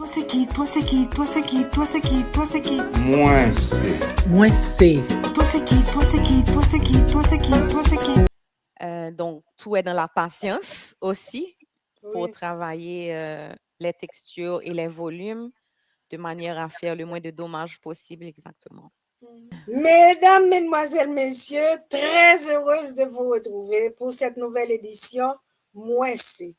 c'est qui? Toi c'est qui? Toi c'est qui? Toi c'est qui? Toi c'est qui? Moi c'est. Moi c'est. Toi c'est qui? Toi c'est qui? Toi c'est qui? Toi c'est qui? Toi c'est qui? Donc, tout est dans la patience aussi pour Oui. travailler les textures et les volumes de manière à faire le moins de dommages possible, exactement. Mesdames, mesdemoiselles, messieurs, très heureuse de vous retrouver pour cette nouvelle édition Moi c'est.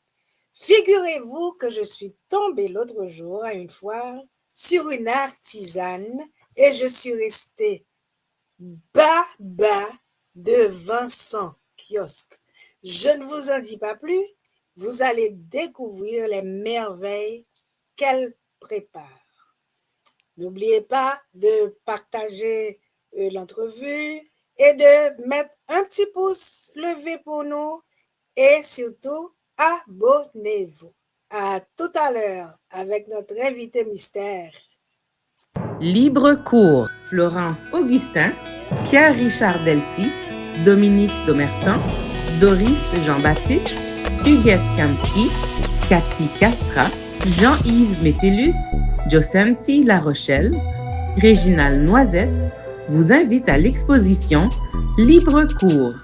Figurez-vous que je suis tombée l'autre jour à une foire sur une artisane et je suis restée bas devant son kiosque. Je ne vous en dis pas plus, vous allez découvrir les merveilles qu'elle prépare. N'oubliez pas de partager l'entrevue et de mettre un petit pouce levé pour nous et surtout, abonnez-vous. À tout à l'heure avec notre invité mystère. Libre cours. Florence Augustin, Pierre-Richard Delcy, Dominique Domersan, Doris Jean-Baptiste, Huguette Kamski, Cathy Castra, Jean-Yves Métellus, Jocenti La Rochelle, Réginald Noisette vous invite à l'exposition Libre cours.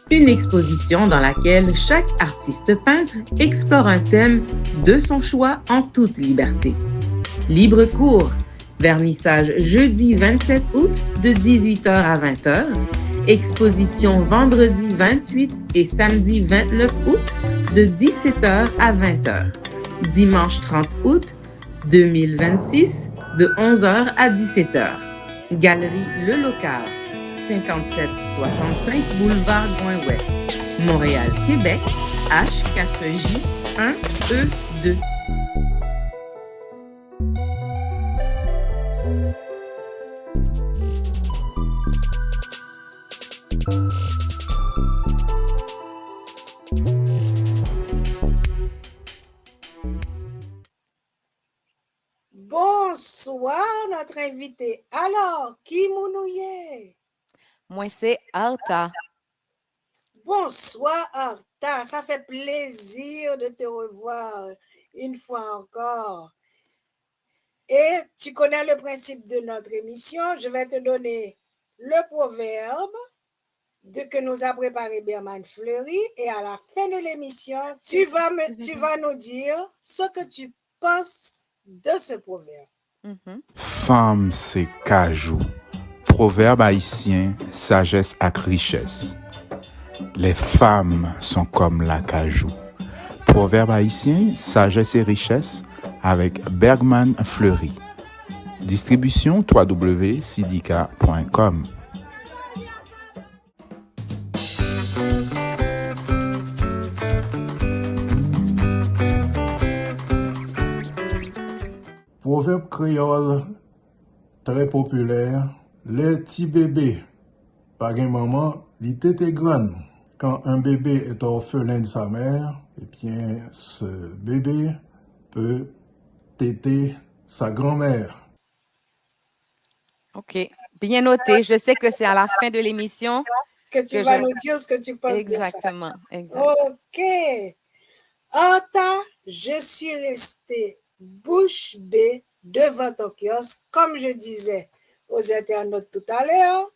Une exposition dans laquelle chaque artiste peintre explore un thème de son choix en toute liberté. Libre cours, vernissage jeudi 27 août de 18h à 20h, exposition vendredi 28 et samedi 29 août de 17h à 20h, dimanche 30 août 2026 de 11h à 17h. Galerie Le Locard, 5765 boulevard Gouin-Ouest, Montréal, Québec, H4J1E2. Bonsoir, notre invité. Alors, qui mounouye? Moi, c'est Arta. Bonsoir, Arta. Ça fait plaisir de te revoir une fois encore. Et tu connais le principe de notre émission. Je vais te donner le proverbe que nous a préparé Berman Fleury. Et à la fin de l'émission, tu vas nous dire ce que tu penses de ce proverbe. Femme c'est cajou. Proverbe haïtien, sagesse ak richesse. Les femmes sont comme la cajou. Proverbe haïtien, sagesse et richesse avec Bergman Fleury. Distribution www.sidika.com. Proverbe créole très populaire, le petit bébé, par un moment, il était grand. Quand un bébé est orphelin de sa mère, eh bien, ce bébé peut téter sa grand-mère. OK. Bien noté. Je sais que c'est à la fin de l'émission que tu vas nous dire ce que tu penses Exactement, de ça. Exactement. OK. Anta, je suis restée bouche bée devant ton kiosque, comme je disais aux internautes tout à l'heure.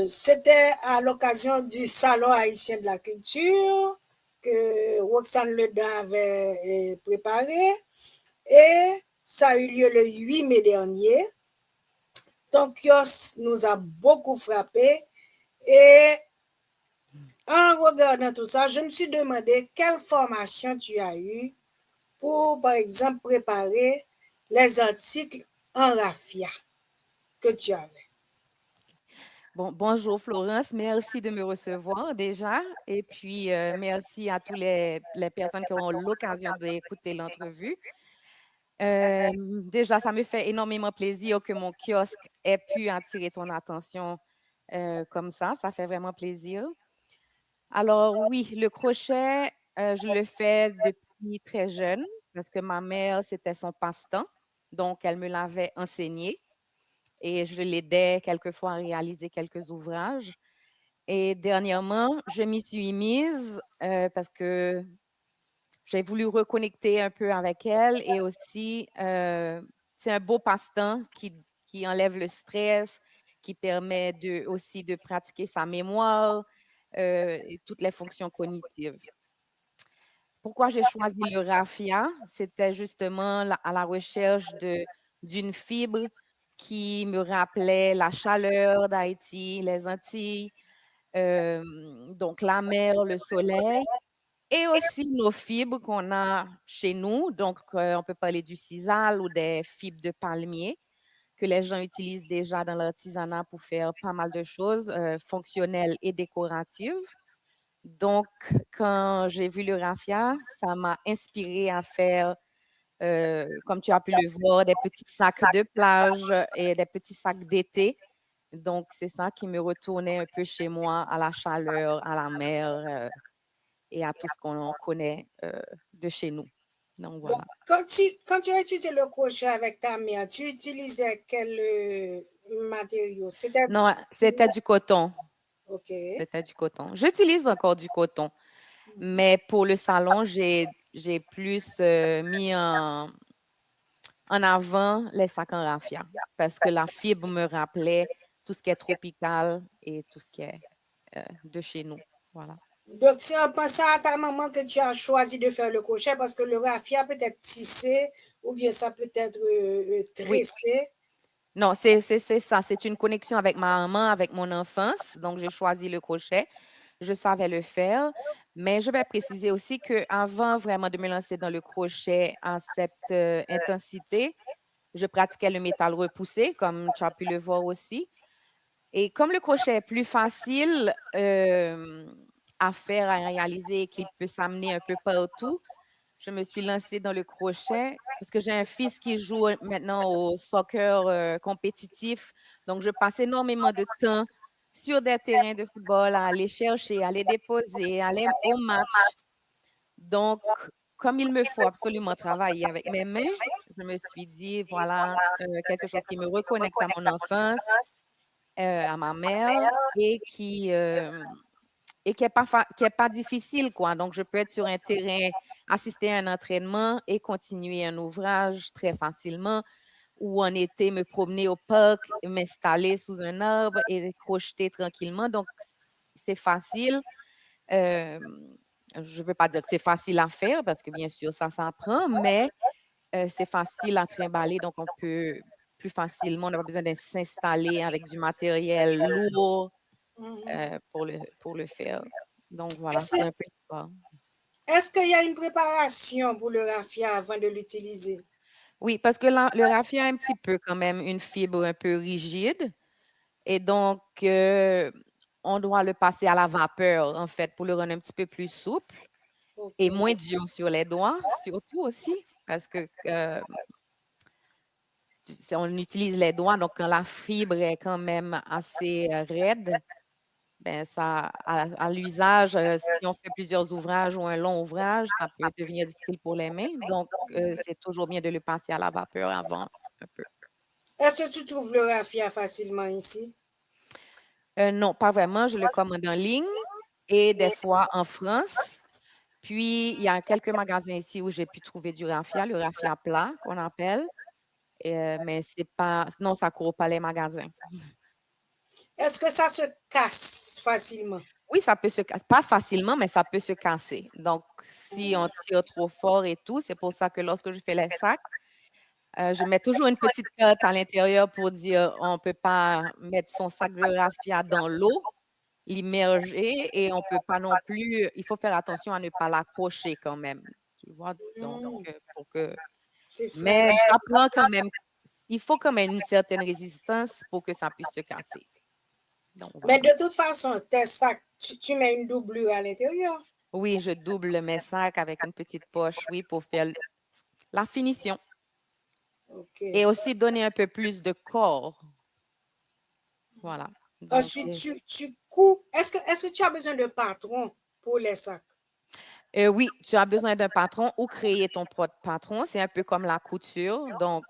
C'était à l'occasion du Salon haïtien de la culture que Roxane Ledan avait préparé et ça a eu lieu le 8 mai dernier. Ton kiosque nous a beaucoup frappé et en regardant tout ça, je me suis demandé quelle formation tu as eue pour, par exemple, préparer les articles en raffia que tu avais. Bonjour Florence, merci de me recevoir déjà et puis merci à toutes les personnes qui auront l'occasion d'écouter l'entrevue. Déjà, ça me fait énormément plaisir que mon kiosque ait pu attirer ton attention comme ça fait vraiment plaisir. Alors oui, le crochet, je le fais depuis très jeune parce que ma mère, c'était son passe-temps, donc elle me l'avait enseigné. Et je l'aidais quelquefois à réaliser quelques ouvrages. Et dernièrement, je m'y suis mise parce que j'ai voulu reconnecter un peu avec elle et aussi, c'est un beau passe-temps qui enlève le stress, qui permet aussi de pratiquer sa mémoire et toutes les fonctions cognitives. Pourquoi j'ai choisi le raffia? C'était justement à la recherche d'une fibre qui me rappelait la chaleur d'Haïti, les Antilles, donc la mer, le soleil, et aussi nos fibres qu'on a chez nous. Donc, on peut parler du sisal ou des fibres de palmier que les gens utilisent déjà dans l'artisanat pour faire pas mal de choses fonctionnelles et décoratives. Donc, quand j'ai vu le raffia, ça m'a inspirée à faire, comme tu as pu le voir, des petits sacs de plage et des petits sacs d'été. Donc, c'est ça qui me retournait un peu chez moi, à la chaleur, à la mer et à tout ce qu'on connaît de chez nous. Donc, Donc, voilà. quand tu as utilisé le crochet avec ta mère, tu utilisais quel matériau? C'était Non, c'était du coton. OK. C'était du coton. J'utilise encore du coton, mais pour le salon, j'ai plus mis en avant les sacs en raffia parce que la fibre me rappelait tout ce qui est tropical et tout ce qui est de chez nous. Voilà. Donc, c'est en pensant à ta maman que tu as choisi de faire le crochet parce que le raffia peut être tissé ou bien ça peut être Oui. tressé. Non, c'est ça. C'est une connexion avec ma maman, avec mon enfance. Donc, j'ai choisi le crochet. Je savais le faire. Mais je vais préciser aussi qu'avant vraiment de me lancer dans le crochet à cette intensité, je pratiquais le métal repoussé, comme tu as pu le voir aussi. Et comme le crochet est plus facile à faire, à réaliser, qu'il peut s'amener un peu partout, je me suis lancée dans le crochet parce que j'ai un fils qui joue maintenant au soccer compétitif. Donc, je passe énormément de temps sur des terrains de football à aller chercher, à les déposer, à aller au match. Donc, comme il me faut absolument travailler avec mes mains, je me suis dit, voilà, quelque chose qui me reconnecte à mon enfance, à ma mère et qui est pas difficile, quoi. Donc, je peux être sur un terrain, assister à un entraînement et continuer un ouvrage très facilement ou en été, me promener au parc, m'installer sous un arbre et crocheter tranquillement. Donc, c'est facile. Euh, je ne veux pas dire que c'est facile à faire parce que bien sûr, ça s'apprend, mais c'est facile à trimballer. Donc, on peut plus facilement, on n'a pas besoin de s'installer avec du matériel lourd pour le faire. Donc, voilà, Est-ce c'est un peu l'histoire. est-ce qu'il y a une préparation pour le raffia avant de l'utiliser? Oui, parce que le raffia a un petit peu quand même une fibre un peu rigide. Et donc, on doit le passer à la vapeur, en fait, pour le rendre un petit peu plus souple OK. et moins dur sur les doigts, surtout aussi, parce que on utilise les doigts, donc quand la fibre est quand même assez raide, ben ça, à l'usage, si on fait plusieurs ouvrages ou un long ouvrage, ça peut devenir difficile pour les mains. Donc, c'est toujours bien de le passer à la vapeur avant un peu. Est-ce que tu trouves le raffia facilement ici? Non, pas vraiment. Je le commande en ligne et des fois en France. Puis, il y a quelques magasins ici où j'ai pu trouver du raffia, le raffia plat qu'on appelle. Mais c'est pas, non, ça court pas les magasins. Est-ce que ça se casse facilement? Oui, ça peut se casser, pas facilement, mais ça peut se casser. Donc, si on tire trop fort et tout, c'est pour ça que lorsque je fais les sacs, je mets toujours une petite cote à l'intérieur pour dire on ne peut pas mettre son sac de raffia dans l'eau, l'immerger et on peut pas non plus, il faut faire attention à ne pas l'accrocher quand même. Tu vois? Donc, pour que, C'est mais fragile. ça prend quand même, il faut quand même une certaine résistance pour que ça puisse se casser. Donc, Mais voilà. de toute façon, tes sacs, tu mets une doublure à l'intérieur. Oui, je double mes sacs avec une petite poche, oui, pour faire la finition OK. et aussi donner un peu plus de corps. Voilà. Donc, Ensuite, tu couds. Est-ce que tu as besoin de patron pour les sacs? oui, tu as besoin d'un patron ou créer ton propre patron. C'est un peu comme la couture. Donc,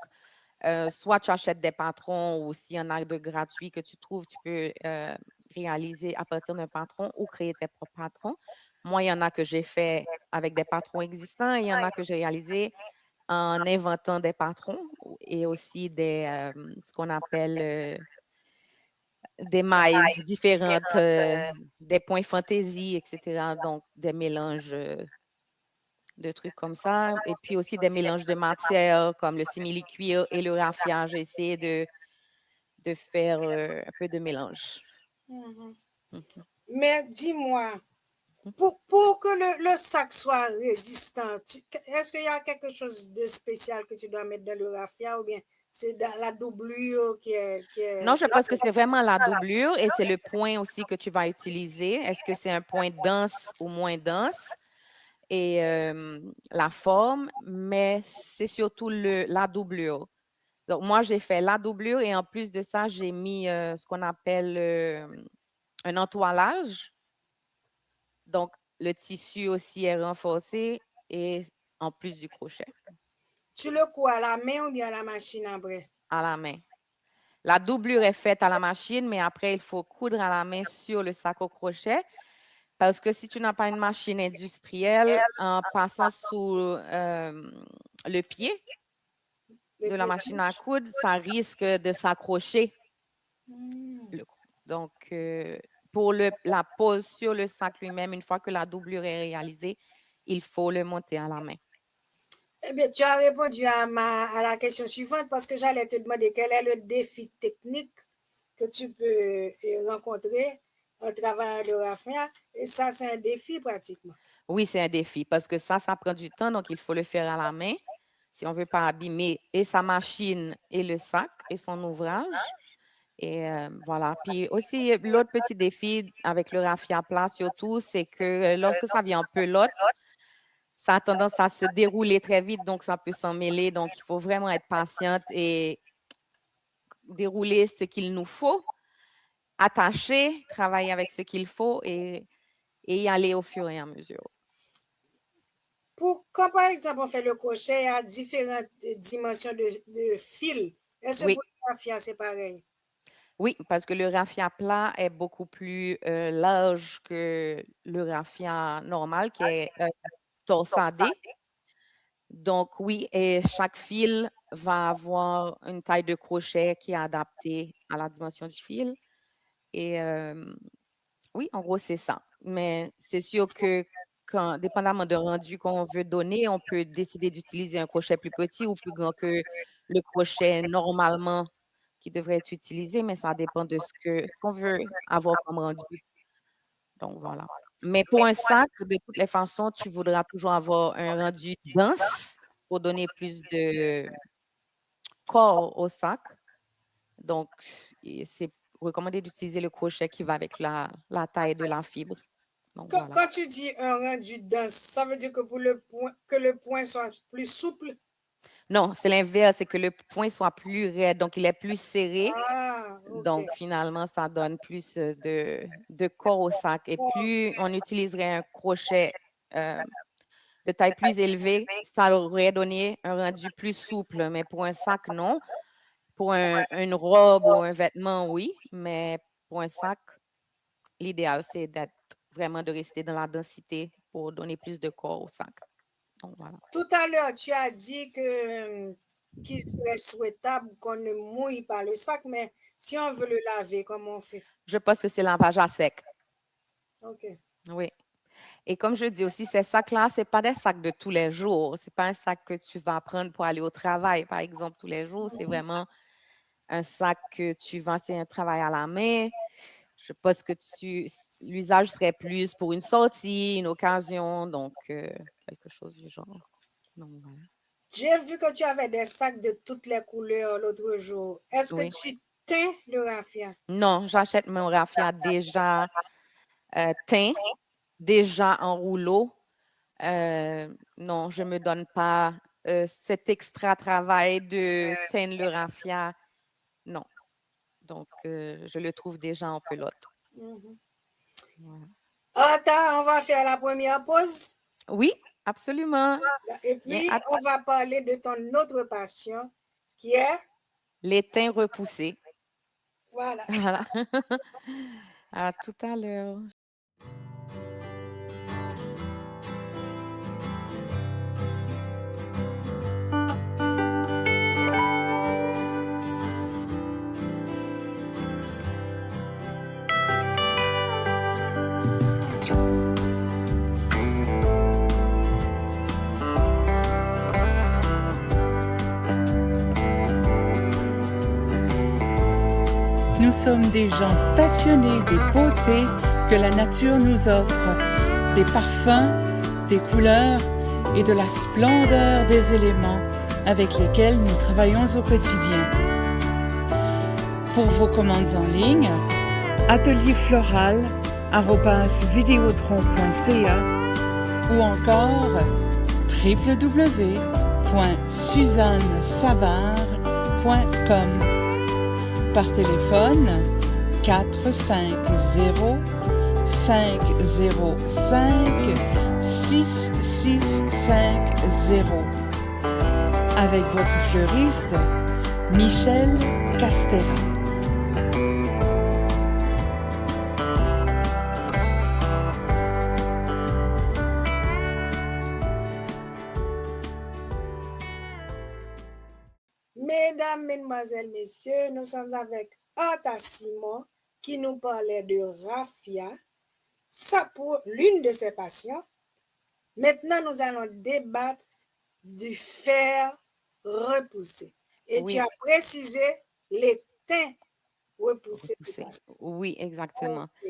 soit tu achètes des patrons ou s'il y en a de gratuits que tu trouves, tu peux réaliser à partir d'un patron ou créer tes propres patrons. Moi, il y en a que j'ai fait avec des patrons existants et il y en a que j'ai réalisé en inventant des patrons et aussi ce qu'on appelle des mailles différentes, des points fantaisie, etc. Donc, des mélanges de trucs comme ça. Et puis aussi des mélanges de matières comme le simili-cuir et le raffia. J'ai essayé de faire un peu de mélange. Mhm. Mhm. Mais dis-moi, pour que le sac soit résistant, est-ce qu'il y a quelque chose de spécial que tu dois mettre dans le raffia ou bien c'est dans la doublure qui est... Non, je pense que c'est vraiment la doublure et c'est le point aussi que tu vas utiliser. Est-ce que c'est un point dense ou moins dense? Et la forme, mais c'est surtout la doublure. Donc, moi, j'ai fait la doublure et en plus de ça, j'ai mis ce qu'on appelle un entoilage. Donc, le tissu aussi est renforcé et en plus du crochet Tu le couds à la main ou bien à la machine après? à la main. La doublure est faite à la machine, mais après, il faut coudre à la main sur le sac au crochet. Parce que si tu n'as pas une machine industrielle, en passant sous le pied Le de la pied machine à touche? coudre, ça risque de s'accrocher. Hmm. Donc, pour la pose sur le sac lui-même, une fois que la doublure est réalisée, il faut le monter à la main. Eh bien, tu as répondu à la question suivante parce que j'allais te demander quel est le défi technique que tu peux rencontrer en travaillant le raffia. Et ça, c'est un défi pratiquement. Oui, c'est un défi parce que ça prend du temps, donc il faut le faire à la main si on ne veut pas abîmer et sa machine et le sac et son ouvrage. Et voilà. Puis aussi, l'autre petit défi avec le raffia plat surtout, c'est que lorsque ça vient en pelote, ça a tendance à se dérouler très vite, donc ça peut s'en mêler. Donc, il faut vraiment être patiente et dérouler ce qu'il nous faut, attacher, travailler avec ce qu'il faut et y aller au fur et à mesure. Quand par exemple on fait le crochet à différentes dimensions de fil, est-ce que Oui, pour le raffia c'est pareil? oui, parce que le raffia plat est beaucoup plus large que le raffia normal qui est torsadé. Donc, oui, et chaque fil va avoir une taille de crochet qui est adaptée à la dimension du fil. Et oui, en gros, c'est ça. Mais c'est sûr que dépendamment de rendu qu'on veut donner, on peut décider d'utiliser un crochet plus petit ou plus grand que le crochet normalement qui devrait être utilisé, mais ça dépend de ce qu'on veut avoir comme rendu. Donc, voilà. Mais pour un sac, de toutes les façons, tu voudras toujours avoir un rendu dense pour donner plus de corps au sac. Donc, c'est recommandé d'utiliser le crochet qui va avec la taille de la fibre. Donc, voilà. Quand tu dis un rendu dense, ça veut dire que pour que le point soit plus souple? Non, c'est l'inverse, c'est que le point soit plus raide, donc il est plus serré. Ah, ok. Donc, finalement, ça donne plus de corps au sac. Et plus on utiliserait un crochet de taille plus élevée, ça aurait donné un rendu plus souple. Mais pour un sac, non. Pour une robe ou un vêtement, oui. Mais pour un sac, l'idéal, c'est vraiment de rester dans la densité pour donner plus de corps au sac. Donc, voilà. Tout à l'heure, tu as dit qu'il serait souhaitable qu'on ne mouille pas le sac, mais si on veut le laver, comment on fait? Je pense que c'est lavage à sec. Ok. Oui. Et comme je dis aussi, ces sacs-là, ce pas des sacs de tous les jours. Ce n'est pas un sac que tu vas prendre pour aller au travail, par exemple, tous les jours. C'est vraiment un sac que tu vas, c'est un travail à la main. Je pense que l'usage serait plus pour une sortie, une occasion, donc quelque chose du genre. Donc, voilà. J'ai vu que tu avais des sacs de toutes les couleurs l'autre jour. Est-ce que Oui. tu teins le raffia? Non, j'achète mon raffia déjà teint, déjà en rouleau. Non, je ne me donne pas cet extra travail de teindre le raffia. Non. Donc, je le trouve déjà en pelote. Voilà. Attends, on va faire la première pause Oui, absolument. et Bien, puis on va parler de ton autre passion qui est, les teints repoussés. voilà. Voilà. À tout à l'heure. Nous sommes des gens passionnés des beautés que la nature nous offre, des parfums, des couleurs et de la splendeur des éléments avec lesquels nous travaillons au quotidien. Pour vos commandes en ligne, atelierfloral@videotron.ca ou encore www.suzannesavard.com. Par téléphone 450 505 6650 avec votre fleuriste Michel Castera. Mesdames, Mesdemoiselles, Messieurs, nous sommes avec Anta Simon qui nous parlait de raffia, ça pour l'une de ses passions. Maintenant, nous allons débattre du fer repoussé. Et Oui. tu as précisé les teints repoussés. Oui, exactement. Ok.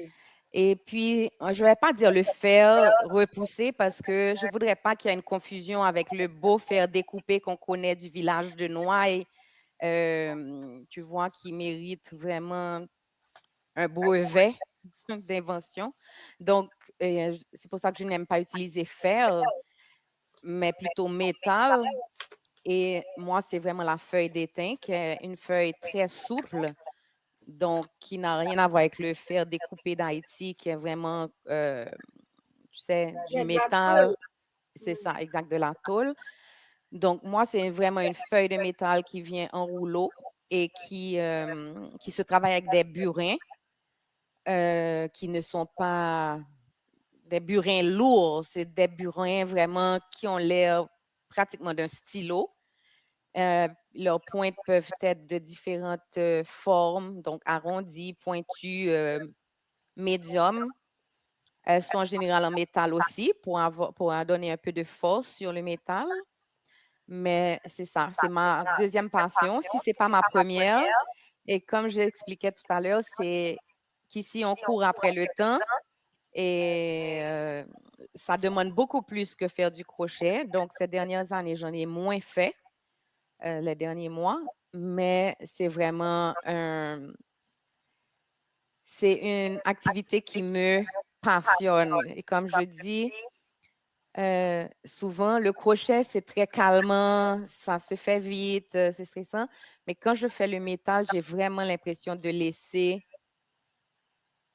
Et puis, je ne vais pas dire le fer repoussé parce que je ne voudrais pas qu'il y ait une confusion avec le beau fer découpé qu'on connaît du village de Noailles, tu vois, qui mérite vraiment un brevet d'invention. Donc, c'est pour ça que je n'aime pas utiliser fer, mais plutôt métal. Et moi, c'est vraiment la feuille d'étain, qui est une feuille très souple, donc qui n'a rien à voir avec le fer découpé d'Haïti, qui est vraiment, tu sais, du Il y a de la métal. tôle. C'est ça, exact, de la tôle. Donc, moi, c'est vraiment une feuille de métal qui vient en rouleau et qui se travaille avec des burins qui ne sont pas des burins lourds, c'est des burins vraiment qui ont l'air pratiquement d'un stylo. Leurs pointes peuvent être de différentes formes, donc arrondies, pointues, médium. Elles sont en général en métal aussi pour donner un peu de force sur le métal. Mais c'est ça, c'est ma deuxième passion. Si ce n'est pas ma première, et comme j'expliquais tout à l'heure, c'est qu'ici, on court après le temps et ça demande beaucoup plus que faire du crochet. Donc, ces dernières années, j'en ai moins fait les derniers mois, mais c'est vraiment c'est une activité qui me passionne. Et comme je dis, souvent, le crochet, c'est très calmant, ça se fait vite, c'est stressant. Mais quand je fais le métal, j'ai vraiment l'impression de laisser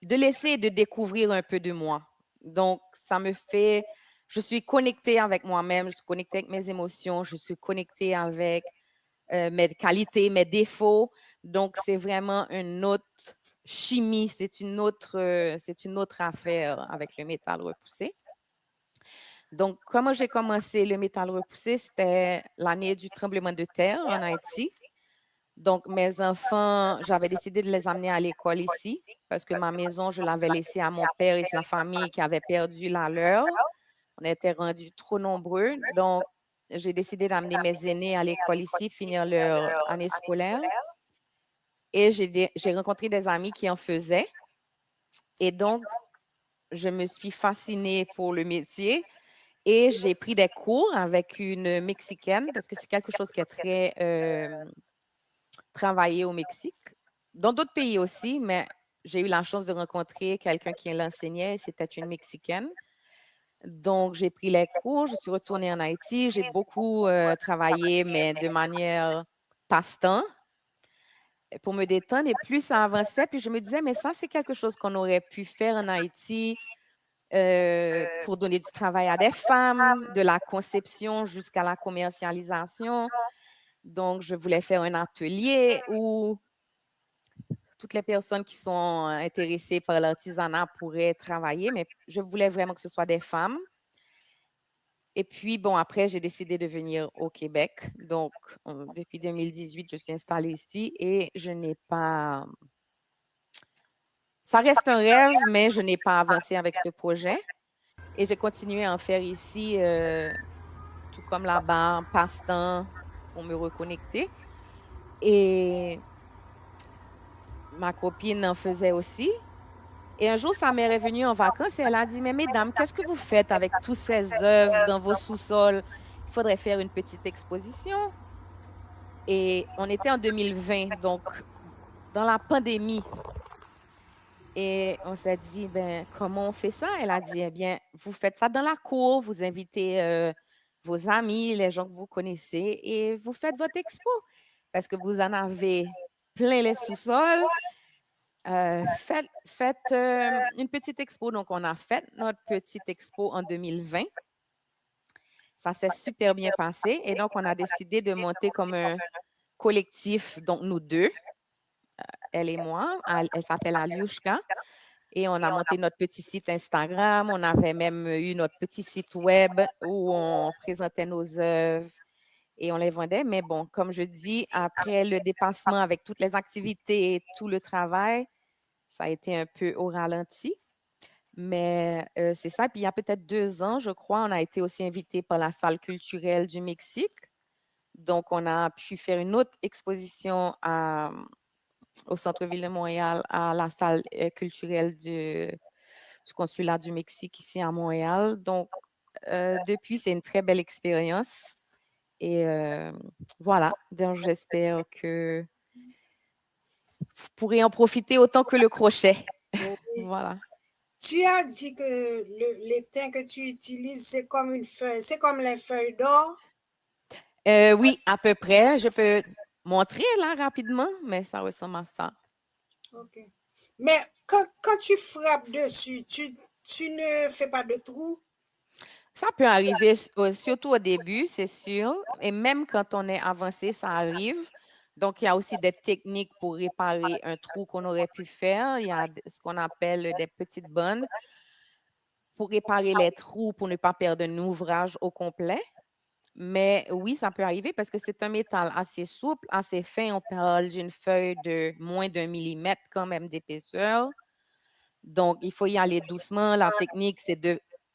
et de découvrir un peu de moi. Donc, ça me fait, je suis connectée avec moi-même, je suis connectée avec mes émotions, je suis connectée avec mes qualités, mes défauts. Donc, c'est vraiment une autre chimie, c'est une autre affaire avec le métal repoussé. Donc, comment j'ai commencé le métal repoussé? C'était l'année du tremblement de terre en Haïti. Donc, mes enfants, j'avais décidé de les amener à l'école ici parce que ma maison, je l'avais laissée à mon père et sa famille qui avaient perdu la leur. On était rendus trop nombreux. Donc, j'ai décidé d'amener mes aînés à l'école ici, finir leur année scolaire. Et j'ai rencontré des amis qui en faisaient. Et donc, je me suis fascinée pour le métier. Et j'ai pris des cours avec une Mexicaine parce que c'est quelque chose qui est très travaillé au Mexique. Dans d'autres pays aussi, mais j'ai eu la chance de rencontrer quelqu'un qui l'enseignait. C'était une Mexicaine. Donc, j'ai pris les cours. Je suis retournée en Haïti. J'ai beaucoup travaillé, mais de manière passe-temps pour me détendre. Et plus ça avançait, puis je me disais, mais ça, c'est quelque chose qu'on aurait pu faire en Haïti. Pour donner du travail à des femmes, de la conception jusqu'à la commercialisation. Donc, je voulais faire un atelier où toutes les personnes qui sont intéressées par l'artisanat pourraient travailler, mais je voulais vraiment que ce soit des femmes. Et puis, bon, après, j'ai décidé de venir au Québec. Donc, depuis 2018, je suis installée ici et je n'ai pas... Ça reste un rêve, mais je n'ai pas avancé avec ce projet. Et j'ai continué à en faire ici, tout comme là-bas, en passe-temps, pour me reconnecter. Et ma copine en faisait aussi. Et un jour, sa mère est venue en vacances et elle a dit, mais mesdames, qu'est-ce que vous faites avec toutes ces œuvres dans vos sous-sols? Il faudrait faire une petite exposition. Et on était en 2020, donc dans la pandémie. Et on s'est dit, ben, comment on fait ça? Elle a dit, eh bien, vous faites ça dans la cour, vous invitez vos amis, les gens que vous connaissez, et vous faites votre expo. Parce que vous en avez plein les sous-sols. Faites une petite expo. Donc, on a fait notre petite expo en 2020. Ça s'est super bien passé. Et donc, on a décidé de monter comme un collectif, donc nous deux, elle et moi. Elle s'appelle Aliushka. Et on a monté notre petit site Instagram. On avait même eu notre petit site web où on présentait nos œuvres et on les vendait. Mais bon, comme je dis, après le dépassement avec toutes les activités et tout le travail, ça a été un peu au ralenti. Mais c'est ça. Puis il y a peut-être 2 ans, je crois, on a été aussi invité par la salle culturelle du Mexique. Donc, on a pu faire une autre exposition au centre-ville de Montréal, à la salle culturelle du consulat du Mexique ici à Montréal. Donc, depuis, c'est une très belle expérience. Et voilà, donc j'espère que vous pourrez en profiter autant que le crochet. Oui. Voilà. Tu as dit que l'étain que tu utilises, c'est comme une feuille, c'est comme les feuilles d'or. Oui, à peu près. Je peux montrer là rapidement, mais ça ressemble à ça. OK. Mais quand tu frappes dessus, tu ne fais pas de trou? Ça peut arriver, surtout au début, c'est sûr. Et même quand on est avancé, ça arrive. Donc, il y a aussi des techniques pour réparer un trou qu'on aurait pu faire. Il y a ce qu'on appelle des petites bonnes pour réparer les trous, pour ne pas perdre un ouvrage au complet. Mais oui, ça peut arriver parce que c'est un métal assez souple, assez fin. On parle d'une feuille de moins d'1 millimètre quand même d'épaisseur. Donc, il faut y aller doucement. La technique, c'est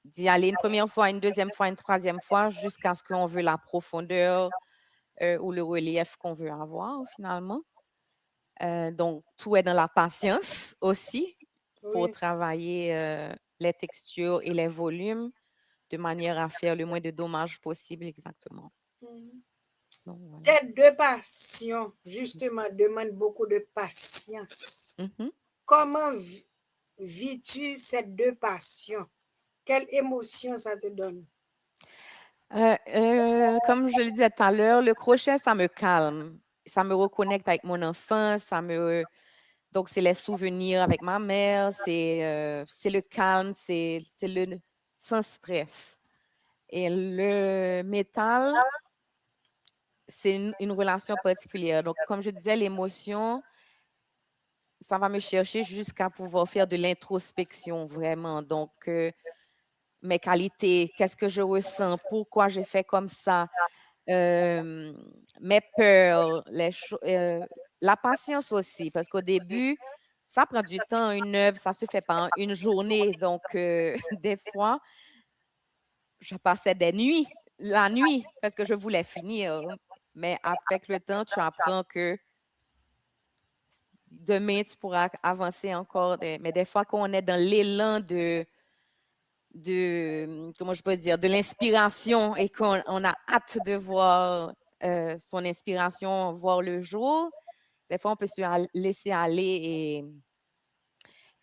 d'y aller une première fois, une deuxième fois, une troisième fois, jusqu'à ce qu'on veut la profondeur ou le relief qu'on veut avoir finalement. Donc, tout est dans la patience aussi pour Oui. travailler les textures et les volumes de manière à faire le moins de dommages possible exactement. Donc, voilà. Tes 2 passions, justement, demandent beaucoup de patience. Mhm. Comment vis-tu ces 2 passions? Quelle émotion ça te donne? Comme je le disais tout à l'heure, le crochet, ça me calme. Ça me reconnecte avec mon enfance. Donc, c'est les souvenirs avec ma mère. C'est le calme. C'est le sans stress. Et le métal, c'est une relation particulière. Donc, comme je disais, l'émotion, ça va me chercher jusqu'à pouvoir faire de l'introspection, vraiment. Donc, mes qualités, qu'est-ce que je ressens, pourquoi j'ai fait comme ça, mes peurs, la patience aussi, parce qu'au début, ça prend du temps, une œuvre, ça se fait pas en une journée. Donc, des fois, je passais la nuit, parce que je voulais finir. Mais avec le temps, tu apprends que demain, tu pourras avancer encore. Mais des fois, quand on est dans l'élan comment je peux dire, de l'inspiration et qu'on a hâte de voir son inspiration voir le jour, des fois, on peut se laisser aller.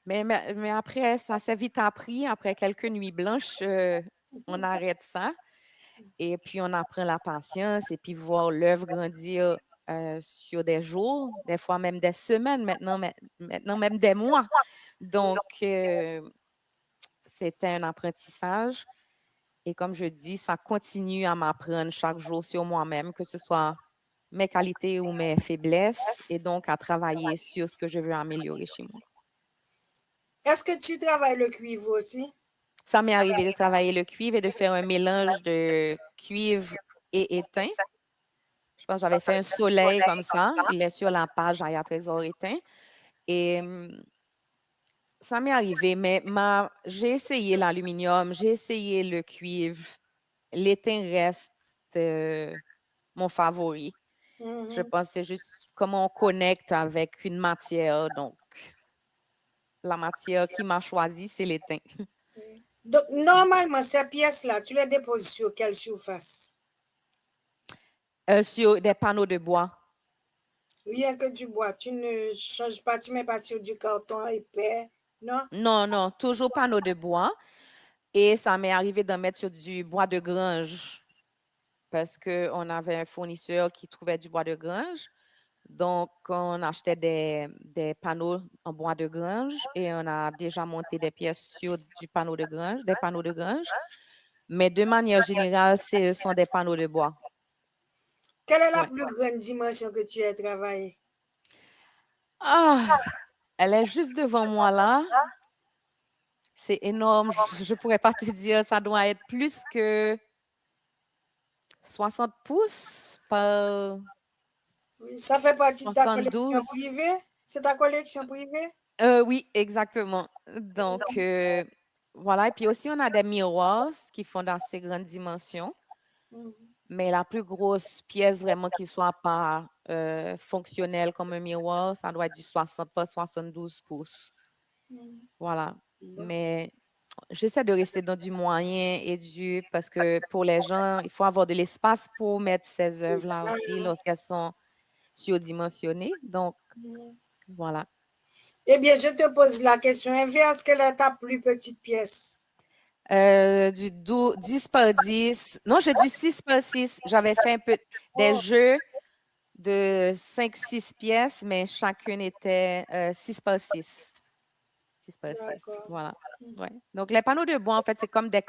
Mais après, ça s'est vite appris. Après quelques nuits blanches, on arrête ça. Et puis, on apprend la patience et puis voir l'œuvre grandir sur des jours, des fois même des semaines, maintenant même des mois. Donc, c'était un apprentissage. Et comme je dis, ça continue à m'apprendre chaque jour sur moi-même, que ce soit mes qualités ou mes faiblesses et donc à travailler sur ce que je veux améliorer chez moi. Est-ce que tu travailles le cuivre aussi? Ça m'est arrivé de travailler le cuivre et de faire un mélange de cuivre et étain. Je pense que j'avais fait un soleil comme ça. Il est sur la page Aya Trésor éteint. Et ça m'est arrivé, mais j'ai essayé l'aluminium, j'ai essayé le cuivre. L'étain reste mon favori. Je pense que c'est juste comment on connecte avec une matière. Donc, la matière qui m'a choisi, c'est l'étain. Donc, normalement, ces pièces-là, tu les déposes sur quelle surface? Sur des panneaux de bois. Rien que du bois. Tu ne changes pas, tu ne mets pas sur du carton épais, non? Non, non, toujours panneaux de bois. Et ça m'est arrivé d'en mettre sur du bois de grange parce qu'on avait un fournisseur qui trouvait du bois de grange. Donc, on achetait des panneaux en bois de grange et on a déjà monté des pièces sur des panneaux de grange. Mais de manière générale, ce sont des panneaux de bois. Quelle est la Ouais. plus grande dimension que tu as travaillé? Ah, elle est juste devant moi là. C'est énorme. Je ne pourrais pas te dire, ça doit être plus que 60 pouces par Oui, ça fait partie de ta collection 72. privée? C'est ta collection privée? Oui, exactement. Donc, voilà. Et puis aussi, on a des miroirs qui font dans ces grandes dimensions. Mais la plus grosse pièce vraiment qui soit pas fonctionnelle comme un miroir, ça doit être du 60 pas 72 pouces. Voilà. Mais j'essaie de rester dans du moyen et du parce que pour les gens, il faut avoir de l'espace pour mettre ces œuvres-là aussi lorsqu'elles sont surdimensionnées. Donc, voilà. Eh bien, je te pose la question inverse. Quelle est ta plus petite pièce? Du 10 par 10. Non, j'ai du 6 par 6. J'avais fait un peu des jeux de 5-6 pièces, mais chacune était 6 par 6. 6 par 6. D'accord. Voilà. Ouais. Donc, les panneaux de bois, en fait, c'est comme des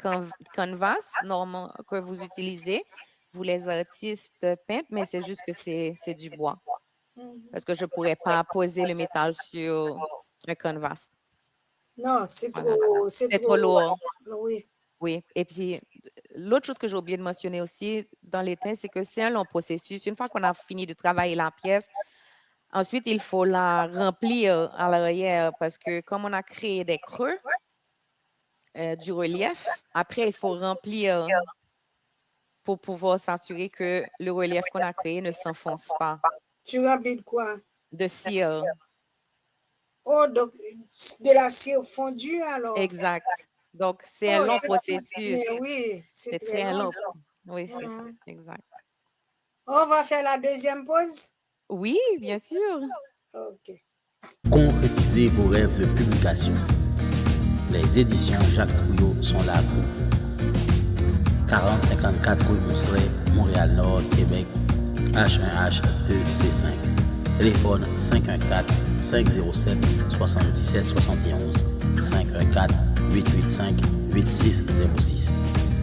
canvas normaux que vous utilisez, vous les artistes peintres, mais c'est juste que c'est du bois. Parce que je ne pourrais pas poser le métal sur un canvas. Non, c'est Voilà. trop, C'est trop lourd. Oui. Oui. Et puis, l'autre chose que j'ai oublié de mentionner aussi dans l'étain, c'est que c'est un long processus. Une fois qu'on a fini de travailler la pièce, ensuite, il faut la remplir à l'arrière parce que comme on a créé des creux, du relief, après, il faut remplir pour pouvoir s'assurer que le relief qu'on a créé ne s'enfonce pas. Tu remplis de quoi? De cire. Oh, donc, de la cire fondue alors? Exact. Donc, c'est un long processus. Mais oui, c'est très long. Oui, c'est ça. Exact. On va faire la deuxième pause? Oui, bien sûr. OK. Concrétisez vos rêves de publication. Les éditions Jacques Trouillot sont là pour vous. 4054 rue Mousselet, Montréal-Nord, Québec, H1H2C5. Téléphone 514-507-7771. 514-885-8606.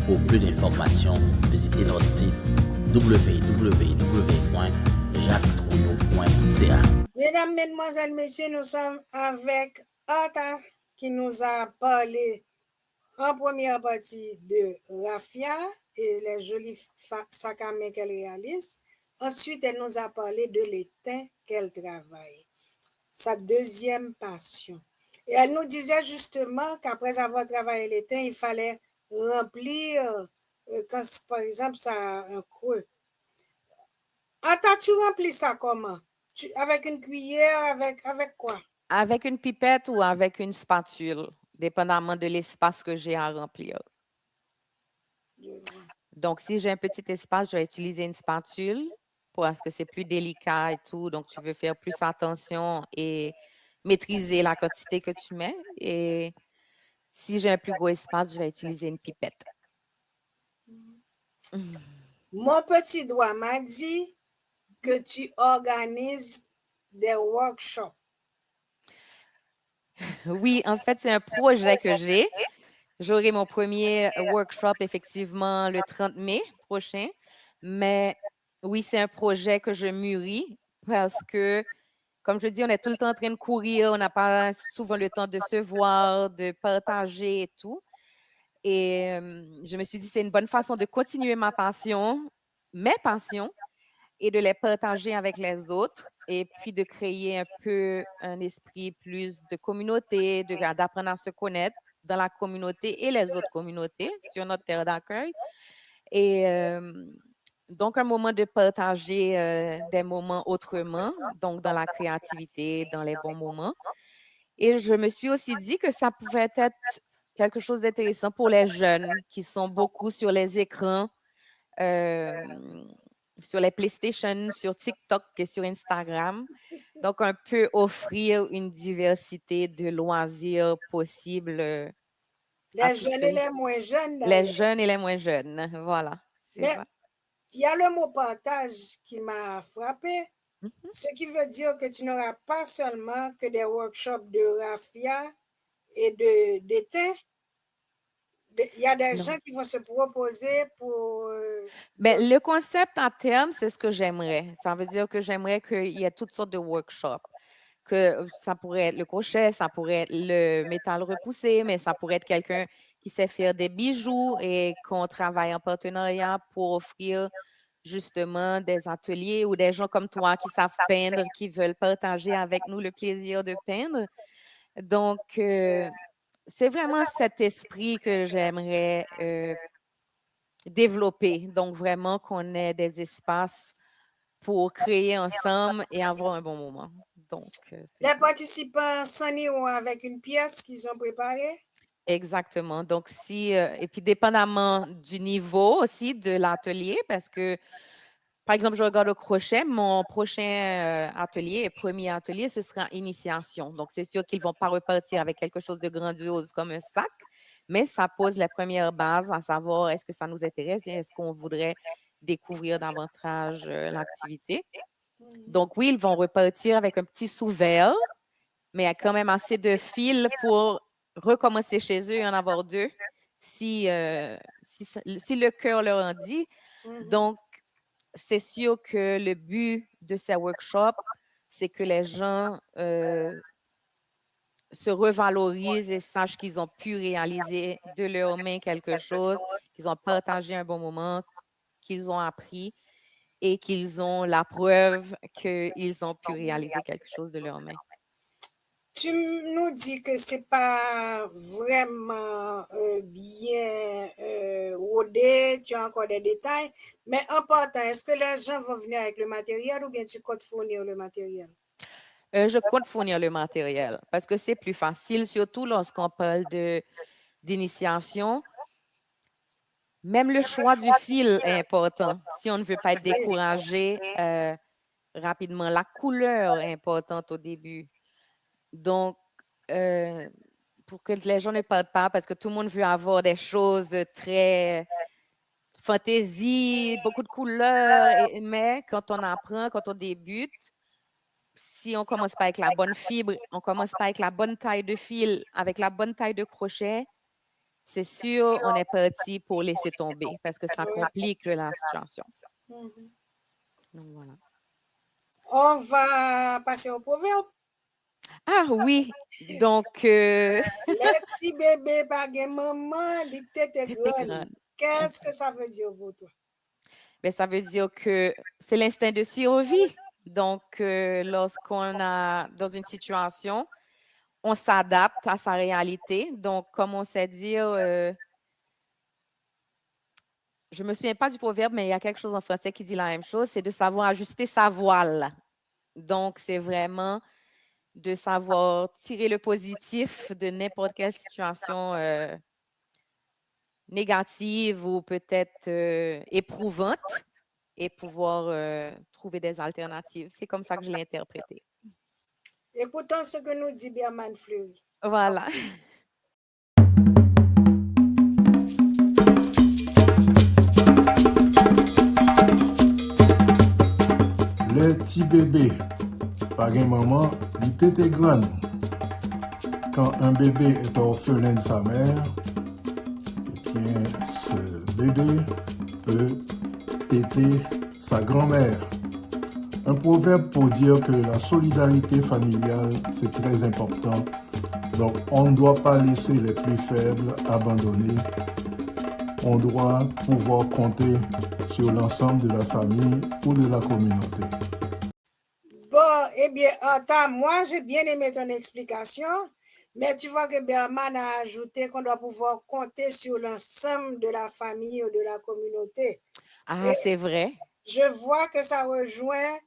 Pour plus d'informations, visitez notre site www.jacquestrouillot.ca. Mesdames, Mesdemoiselles, Messieurs, nous sommes avec Ata qui nous a parlé en première partie de raffia et les jolis sacs à main qu'elle réalise. Ensuite, elle nous a parlé de l'étain qu'elle travaille, sa deuxième passion. Et elle nous disait justement qu'après avoir travaillé l'étain, il fallait remplir, quand par exemple ça a un creux. Ata, tu remplis ça comment? Avec une cuillère, avec quoi? Avec une pipette ou avec une spatule, dépendamment de l'espace que j'ai à remplir. Donc, si j'ai un petit espace, je vais utiliser une spatule parce que c'est plus délicat et tout. Donc, tu veux faire plus attention et maîtriser la quantité que tu mets. Et si j'ai un plus gros espace, je vais utiliser une pipette. Mon petit doigt m'a dit que tu organises des workshops. Oui, en fait, c'est un projet que j'ai. J'aurai mon premier workshop effectivement le 30 mai prochain, mais oui, c'est un projet que je mûris parce que, comme je dis, on est tout le temps en train de courir, on n'a pas souvent le temps de se voir, de partager et tout. Et je me suis dit, c'est une bonne façon de continuer mes passions, et de les partager avec les autres et puis de créer un peu un esprit plus de communauté, d'apprendre à se connaître dans la communauté et les autres communautés sur notre terre d'accueil. Et donc, un moment de partager des moments autrement, donc dans la créativité, dans les bons moments. Et je me suis aussi dit que ça pouvait être quelque chose d'intéressant pour les jeunes qui sont beaucoup sur les écrans, sur les PlayStation, sur TikTok et sur Instagram. Donc, un peu offrir une diversité de loisirs possibles à Les tous jeunes et ceux, les moins jeunes, les d'ailleurs. jeunes et les moins jeunes. Voilà, c'est Mais ça. il y a le mot partage qui m'a frappé, Mhm. ce qui veut dire que tu n'auras pas seulement que des workshops de raffia et d'étain. Il y a des Non. gens qui vont se proposer pour... Ben, le concept à terme, c'est ce que j'aimerais. Ça veut dire que j'aimerais qu'il y ait toutes sortes de workshops. Que ça pourrait être le crochet, ça pourrait être le métal repoussé, mais ça pourrait être quelqu'un qui sait faire des bijoux et qu'on travaille en partenariat pour offrir justement des ateliers ou des gens comme toi qui savent peindre, qui veulent partager avec nous le plaisir de peindre. Donc, c'est vraiment cet esprit que j'aimerais développer. Donc, vraiment qu'on ait des espaces pour créer ensemble et avoir un bon moment. Donc, c'est Les ça. participants s'en iront avec une pièce qu'ils ont préparée. Exactement. Donc, et puis dépendamment du niveau aussi de l'atelier, parce que, par exemple, je regarde au crochet, mon prochain atelier et premier atelier, ce sera initiation. Donc, c'est sûr qu'ils ne vont pas repartir avec quelque chose de grandiose comme un sac, mais ça pose les premières bases à savoir est-ce que ça nous intéresse et est-ce qu'on voudrait découvrir davantage l'activité. Donc, oui, ils vont repartir avec un petit sous-verre, mais il y a quand même assez de fils pour recommencer chez eux et en avoir deux si le cœur leur en dit. Donc, c'est sûr que le but de ces workshops, c'est que les gens se revalorisent et sachent qu'ils ont pu réaliser de leurs mains quelque chose, qu'ils ont partagé un bon moment, qu'ils ont appris et qu'ils ont la preuve qu'ils ont pu réaliser quelque chose de leurs mains. Tu nous dis que c'est pas vraiment bien rodé, tu as encore des détails, mais en partant, est-ce que les gens vont venir avec le matériel ou bien tu comptes fournir le matériel? Je compte fournir le matériel parce que c'est plus facile, surtout lorsqu'on parle d'initiation. Même le choix du fil est important si on ne veut pas être découragé rapidement. La couleur est importante au début. Donc, pour que les gens ne partent pas, parce que tout le monde veut avoir des choses très fantaisie, beaucoup de couleurs, mais quand on apprend, quand on débute, si on ne commence pas avec la bonne fibre, on ne commence pas avec la bonne taille de fil, avec la bonne taille de crochet, c'est sûr, on est parti pour laisser tomber parce que ça complique la situation. Donc, voilà. On va passer au proverbe. Ah oui, donc... Les petits bébés par maman, les têtes grandes. Qu'est-ce que ça veut dire pour toi? Ben, ça veut dire que c'est l'instinct de survie. Donc, lorsqu'on a dans une situation, on s'adapte à sa réalité. Donc, comme on sait dire, je ne me souviens pas du proverbe, mais il y a quelque chose en français qui dit la même chose, c'est de savoir ajuster sa voile. Donc, c'est vraiment de savoir tirer le positif de n'importe quelle situation négative ou peut-être éprouvante et pouvoir trouver des alternatives. C'est comme ça que je l'ai interprété. Écoutons ce que nous dit Birman Fleury. Voilà. Le petit bébé, par un moment, il était grand. Quand un bébé est orphelin de sa mère, eh bien, ce bébé peut péter sa grand-mère. Un proverbe pour dire que la solidarité familiale, c'est très important. Donc, on ne doit pas laisser les plus faibles abandonnés. On doit pouvoir compter sur l'ensemble de la famille ou de la communauté. Bon, eh bien, Anta, moi, j'ai bien aimé ton explication, mais tu vois que Berman a ajouté qu'on doit pouvoir compter sur l'ensemble de la famille ou de la communauté. Ah, c'est vrai. Je vois que ça rejoint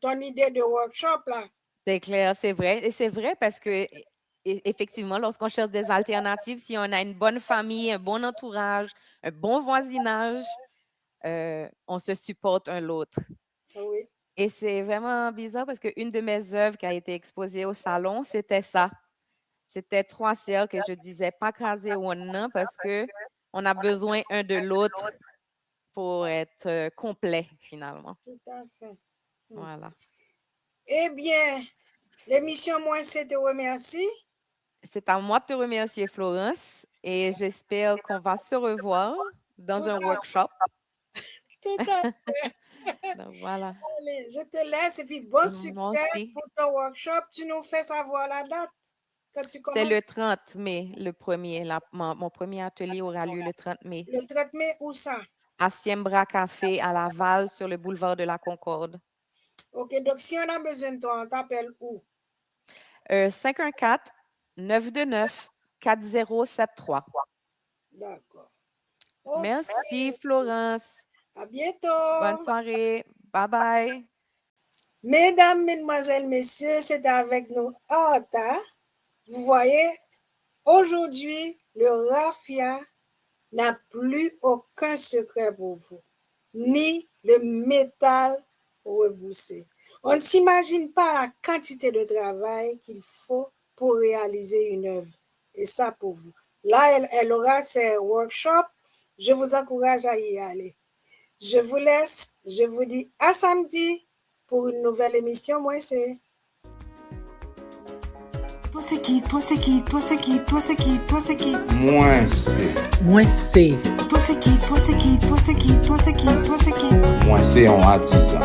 ton idée de workshop, là. C'est clair, c'est vrai. Et c'est vrai parce que, effectivement, lorsqu'on cherche des alternatives, si on a une bonne famille, un bon entourage, un bon voisinage, on se supporte un l'autre. Oui. Et c'est vraiment bizarre parce qu'une de mes œuvres qui a été exposée au salon, c'était ça. C'était 3 sœurs que je disais pas craser ou non parce qu'on a besoin un de l'autre pour être complet, finalement. Tout à fait. Voilà. Eh bien, l'émission Moi, c'est te remercie. C'est à moi de te remercier, Florence, et j'espère qu'on va se revoir dans Tout un à workshop. Tout à fait. Donc, voilà. Allez, je te laisse et puis bon Moi succès aussi. pour ton workshop. Tu nous fais savoir la date quand tu C'est commences. le 30 mai, le premier. Mon premier atelier aura lieu le 30 mai Le 30 mai, où ça? à Siembra Café à Laval sur le boulevard de la Concorde. OK, donc si on a besoin de toi, on t'appelle où? 514-929-4073. D'accord. Merci, Florence. À bientôt. Bonne soirée. Bye bye. Mesdames, mesdemoiselles, messieurs, c'est avec nous Anta. Vous voyez, aujourd'hui, le raffia n'a plus aucun secret pour vous, ni le métal reboussé. On ne s'imagine pas la quantité de travail qu'il faut pour réaliser une œuvre. Et ça pour vous. Là, elle aura ses workshops. Je vous encourage à y aller. Je vous laisse. Je vous dis à samedi pour une nouvelle émission. Moi, c'est... Toi c'est qui? Toi c'est qui? Toi c'est qui? Toi c'est qui? Toi c'est qui? Moi c'est. Moi c'est. Toi c'est qui? Toi c'est qui? Toi c'est qui? Toi c'est qui? Toi c'est qui? Moi c'est un artisan.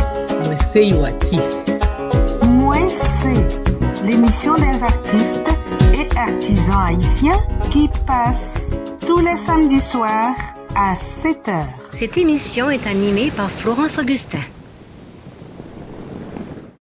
Moi c'est un artiste. Moi c'est l'émission des artistes et artisans haïtiens qui passe tous les samedis soirs à 7h. Cette émission est animée par Florence Augustin.